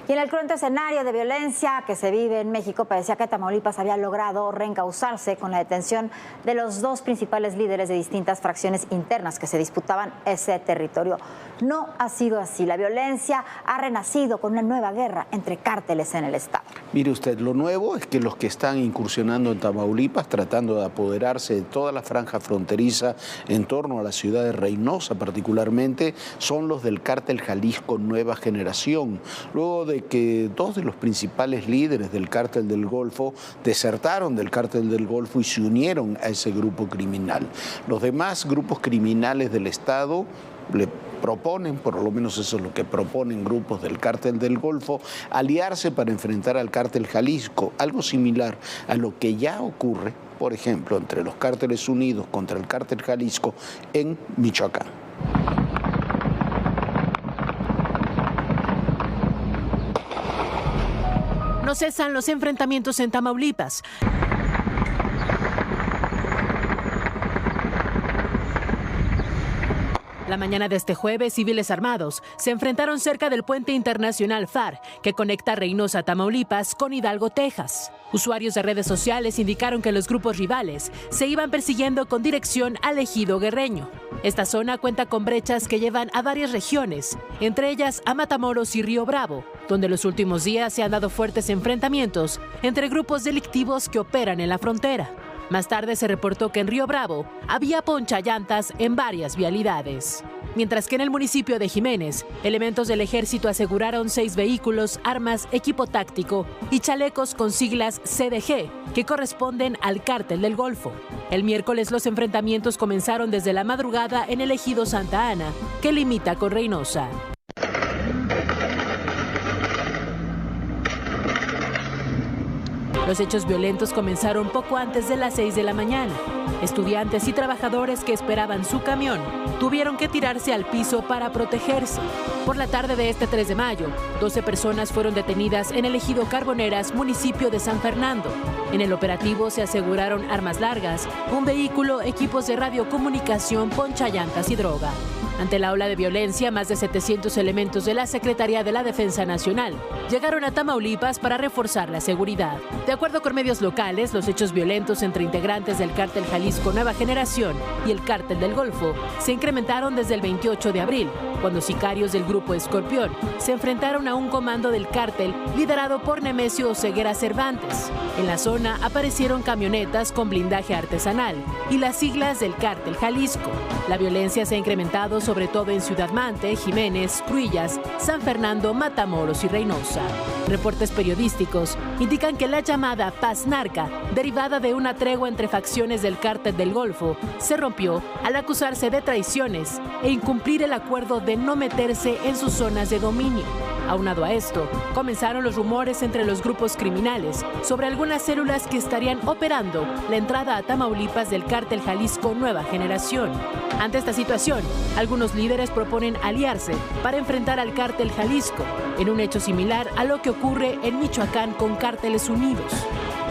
Y en el cruento escenario de violencia que se vive en México, parecía que Tamaulipas había logrado reencauzarse con la detención de los dos principales líderes de distintas fracciones internas que se disputaban ese territorio. No ha sido así. La violencia ha renacido con una nueva guerra entre cárteles en el estado. Mire usted, lo nuevo es que los que están incursionando en Tamaulipas, tratando de apoderarse de toda la franja fronteriza en torno a la ciudad de Reynosa particularmente, son los del cártel Jalisco Nueva Generación. Luego de que dos de los principales líderes del cártel del Golfo desertaron del cártel del Golfo y se unieron a ese grupo criminal. Los demás grupos criminales del estado le proponen, por lo menos eso es lo que proponen grupos del cártel del Golfo, aliarse para enfrentar al cártel Jalisco, algo similar a lo que ya ocurre, por ejemplo, entre los cárteles unidos contra el cártel Jalisco en Michoacán. No cesan los enfrentamientos en Tamaulipas. La mañana de este jueves, civiles armados se enfrentaron cerca del puente internacional FAR, que conecta Reynosa, Tamaulipas, con Hidalgo, Texas. Usuarios de redes sociales indicaron que los grupos rivales se iban persiguiendo con dirección al ejido guerreño. Esta zona cuenta con brechas que llevan a varias regiones, entre ellas a Matamoros y Río Bravo, donde los últimos días se han dado fuertes enfrentamientos entre grupos delictivos que operan en la frontera. Más tarde se reportó que en Río Bravo había ponchallantas en varias vialidades. Mientras que en el municipio de Jiménez, elementos del ejército aseguraron 6 vehículos, armas, equipo táctico y chalecos con siglas CDG, que corresponden al cártel del Golfo. El miércoles los enfrentamientos comenzaron desde la madrugada en el ejido Santa Ana, que limita con Reynosa. Los hechos violentos comenzaron poco antes de las 6 de la mañana. Estudiantes y trabajadores que esperaban su camión tuvieron que tirarse al piso para protegerse. Por la tarde de este 3 de mayo, 12 personas fueron detenidas en el ejido Carboneras, municipio de San Fernando. En el operativo se aseguraron armas largas, un vehículo, equipos de radiocomunicación, ponchallantas y droga. Ante la ola de violencia, más de 700 elementos de la Secretaría de la Defensa Nacional llegaron a Tamaulipas para reforzar la seguridad. De acuerdo con medios locales, los hechos violentos entre integrantes del cártel Jalisco Nueva Generación y el cártel del Golfo se incrementaron desde el 28 de abril, cuando sicarios del grupo Escorpión se enfrentaron a un comando del cártel liderado por Nemesio Oseguera Cervantes. En la zona aparecieron camionetas con blindaje artesanal y las siglas del cártel Jalisco. La violencia se ha incrementado sobre todo en Ciudad Mante, Jiménez, Cruillas, San Fernando, Matamoros y Reynosa. Reportes periodísticos indican que la llamada paz narca, derivada de una tregua entre facciones del cártel del Golfo, se rompió al acusarse de traiciones e incumplir el acuerdo de no meterse en sus zonas de dominio. Aunado a esto, comenzaron los rumores entre los grupos criminales sobre algunas células que estarían operando la entrada a Tamaulipas del cártel Jalisco Nueva Generación. Ante esta situación, algunos líderes proponen aliarse para enfrentar al cártel Jalisco, en un hecho similar a lo que ocurre en Michoacán con Cárteles Unidos.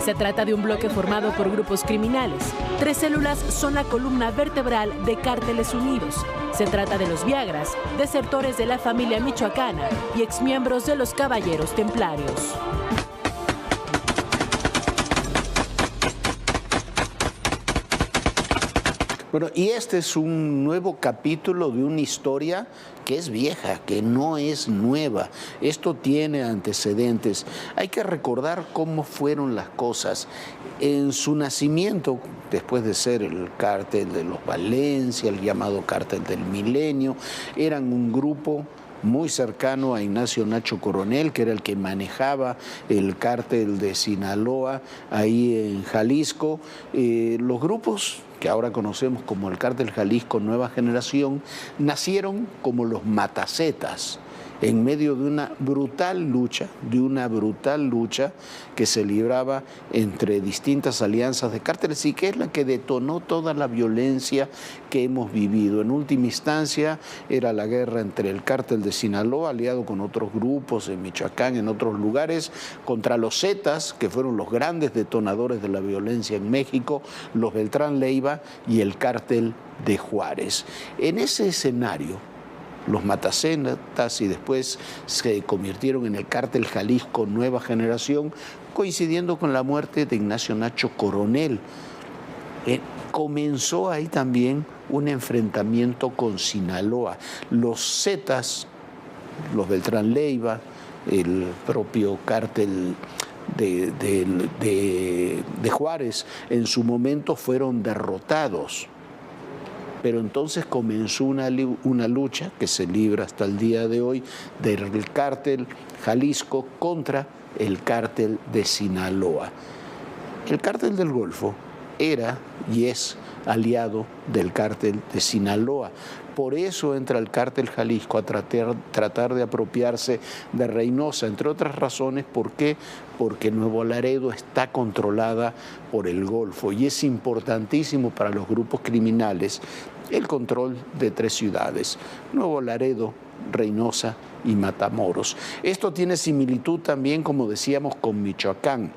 Se trata de un bloque formado por grupos criminales. 3 células son la columna vertebral de Cárteles Unidos. Se trata de los Viagras, desertores de la familia michoacana y exmiembros de los Caballeros Templarios. Bueno, y este es un nuevo capítulo de una historia que es vieja, que no es nueva. Esto tiene antecedentes. Hay que recordar cómo fueron las cosas. En su nacimiento, después de ser el cártel de los Valencia, el llamado cártel del Milenio, eran un grupo muy cercano a Ignacio Nacho Coronel, que era el que manejaba el cártel de Sinaloa ahí en Jalisco. Los grupos que ahora conocemos como el cártel Jalisco Nueva Generación nacieron como los matacetas, en medio de una brutal lucha que se libraba entre distintas alianzas de cárteles y que es la que detonó toda la violencia que hemos vivido. En última instancia era la guerra entre el cártel de Sinaloa, aliado con otros grupos en Michoacán, en otros lugares, contra los Zetas, que fueron los grandes detonadores de la violencia en México, los Beltrán Leiva y el cártel de Juárez. En ese escenario, los Matacetas, y después se convirtieron en el Cártel Jalisco Nueva Generación, coincidiendo con la muerte de Ignacio Nacho Coronel. Comenzó ahí también un enfrentamiento con Sinaloa. Los Zetas, los Beltrán Leiva, el propio cártel de Juárez, en su momento fueron derrotados. Pero entonces comenzó una lucha que se libra hasta el día de hoy del cártel Jalisco contra el cártel de Sinaloa. El cártel del Golfo era y es aliado del cártel de Sinaloa. Por eso entra el cártel Jalisco a tratar de apropiarse de Reynosa, entre otras razones. ¿Por qué? Porque Nuevo Laredo está controlada por el Golfo y es importantísimo para los grupos criminales el control de 3 ciudades: Nuevo Laredo, Reynosa y Matamoros. Esto tiene similitud también, como decíamos, con Michoacán.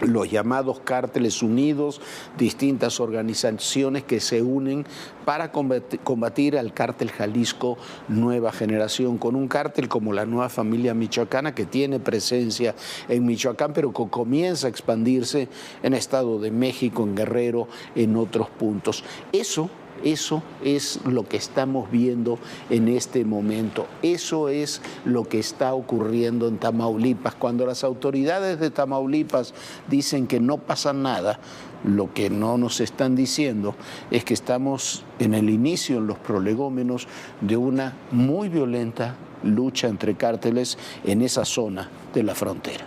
Los llamados cárteles unidos, distintas organizaciones que se unen para combatir al cártel Jalisco Nueva Generación, con un cártel como la Nueva Familia Michoacana, que tiene presencia en Michoacán, pero que comienza a expandirse en Estado de México, en Guerrero, en otros puntos. Eso es lo que estamos viendo en este momento. Eso es lo que está ocurriendo en Tamaulipas. Cuando las autoridades de Tamaulipas dicen que no pasa nada, lo que no nos están diciendo es que estamos en el inicio, en los prolegómenos de una muy violenta lucha entre cárteles en esa zona de la frontera.